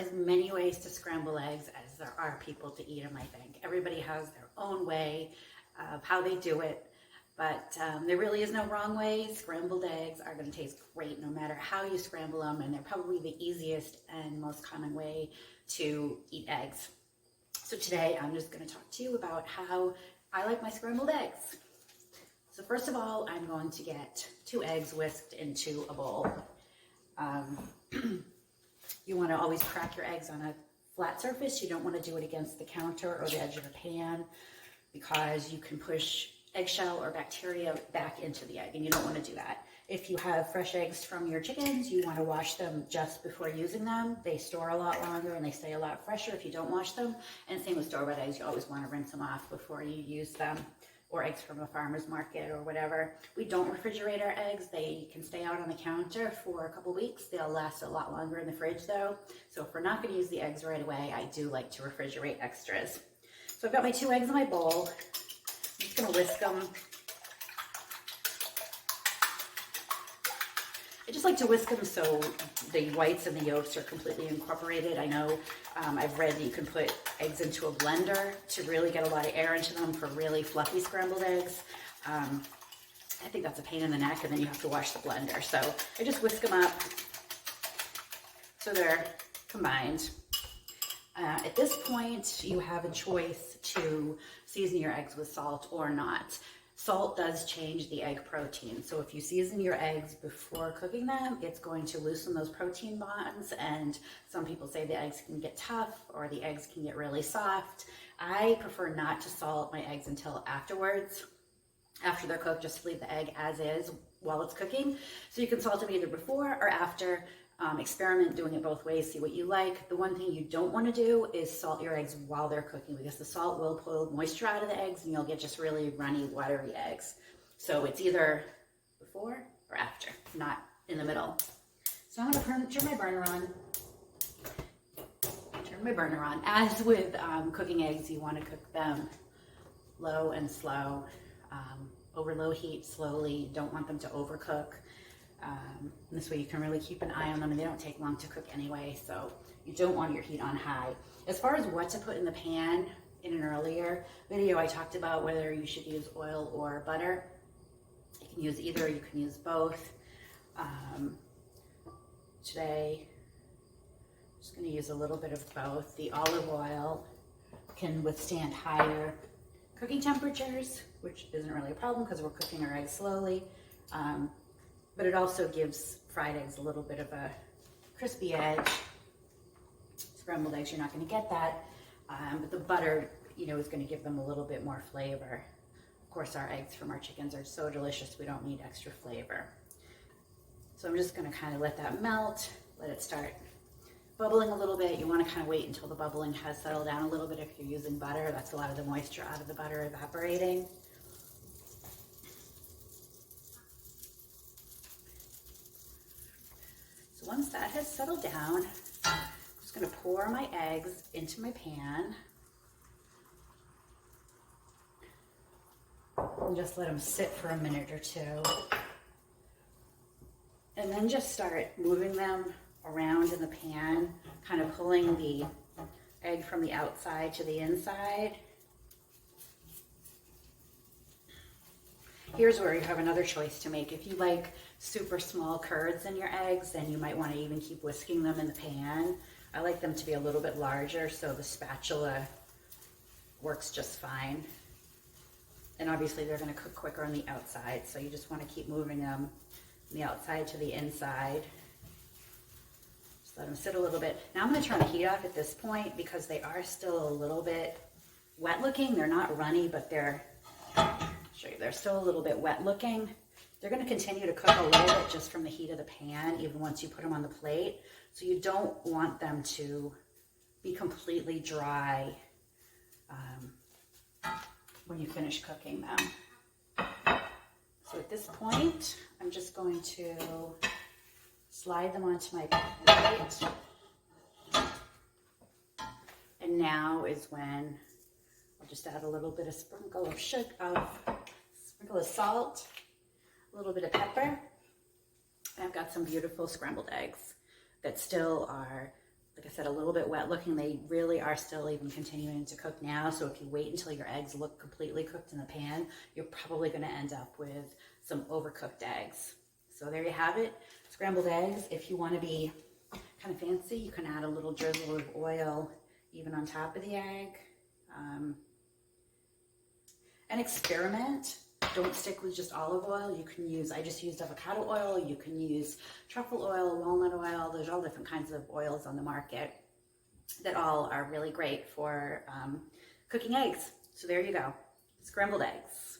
as many ways to scramble eggs as there are people to eat them, I think. Everybody has their own way of how they do it, but there really is no wrong way. Scrambled eggs are going to taste great no matter how you scramble them, and they're probably the easiest and most common way to eat eggs. So today I'm just going to talk to you about how I like my scrambled eggs. So first of all, I'm going to get 2 eggs whisked into a bowl. You want to always crack your eggs on a flat surface. You don't want to do it against the counter or the edge of a pan because you can push eggshell or bacteria back into the egg, and you don't want to do that. If you have fresh eggs from your chickens, you want to wash them just before using them. They store a lot longer and they stay a lot fresher if you don't wash them. And same with store-bought eggs, you always want to rinse them off before you use them, or eggs from a farmer's market or whatever. We don't refrigerate our eggs. They can stay out on the counter for a couple weeks. They'll last a lot longer in the fridge though. So if we're not going to use the eggs right away, I do like to refrigerate extras. So I've got my 2 eggs in my bowl. I'm just going to whisk them. I just like to whisk them so the whites and the yolks are completely incorporated. I know I've read that you can put eggs into a blender to really get a lot of air into them for really fluffy scrambled eggs. I think that's a pain in the neck, and then you have to wash the blender. So I just whisk them up so they're combined. At this point, you have a choice to season your eggs with salt or not. Salt does change the egg protein. So if you season your eggs before cooking them, it's going to loosen those protein bonds. And some people say the eggs can get tough or the eggs can get really soft. I prefer not to salt my eggs until afterwards. After they're cooked, just leave the egg as is while it's cooking. So you can salt them either before or after. Experiment doing it both ways, see what you like. The one thing you don't want to do is salt your eggs while they're cooking, because the salt will pull moisture out of the eggs and you'll get just really runny, watery eggs. So it's either before or after, not in the middle. So I'm going to turn my burner on. As with cooking eggs, you want to cook them low and slow, over low heat slowly. You don't want them to overcook. This way you can really keep an eye on them, and they don't take long to cook anyway, so you don't want your heat on high. As far as what to put in the pan, in an earlier video I talked about whether you should use oil or butter. You can use either, you can use both. Today I'm just going to use a little bit of both. The olive oil can withstand higher cooking temperatures, which isn't really a problem because we're cooking our eggs slowly. But it also gives fried eggs a little bit of a crispy edge. Scrambled eggs, you're not going to get that. But the butter, is going to give them a little bit more flavor. Of course, our eggs from our chickens are so delicious, we don't need extra flavor. So I'm just going to kind of let that melt, let it start bubbling a little bit. You want to kind of wait until the bubbling has settled down a little bit if you're using butter. That's a lot of the moisture out of the butter evaporating. So once that has settled down, I'm just going to pour my eggs into my pan and just let them sit for a minute or 2. And then just start moving them around in the pan, kind of pulling the egg from the outside to the inside. Here's where you have another choice to make. If you like super small curds in your eggs, then you might want to even keep whisking them in the pan. I like them to be a little bit larger, so the spatula works just fine. And obviously they're going to cook quicker on the outside, so you just want to keep moving them from the outside to the inside. Just let them sit a little bit. Now I'm going to turn the heat off at this point because they are still a little bit wet looking. They're not runny, but they're still a little bit wet looking. They're going to continue to cook a little bit just from the heat of the pan, even once you put them on the plate. So you don't want them to be completely dry when you finish cooking them. So at this point, I'm just going to slide them onto my plate. And now is when I'll just add a little bit of sprinkle of salt, a little bit of pepper. And I've got some beautiful scrambled eggs that still are like I said, a little bit wet looking. They really are still even continuing to cook now. So if you wait until your eggs look completely cooked in the pan, you're probably going to end up with some overcooked eggs. So there you have it, scrambled eggs. If you want to be kind of fancy, you can add a little drizzle of oil even on top of the egg. And experiment. Don't stick with just olive oil. You can use, I just used avocado oil. You can use truffle oil, walnut oil. There's all different kinds of oils on the market that all are really great for cooking eggs. So there you go, scrambled eggs.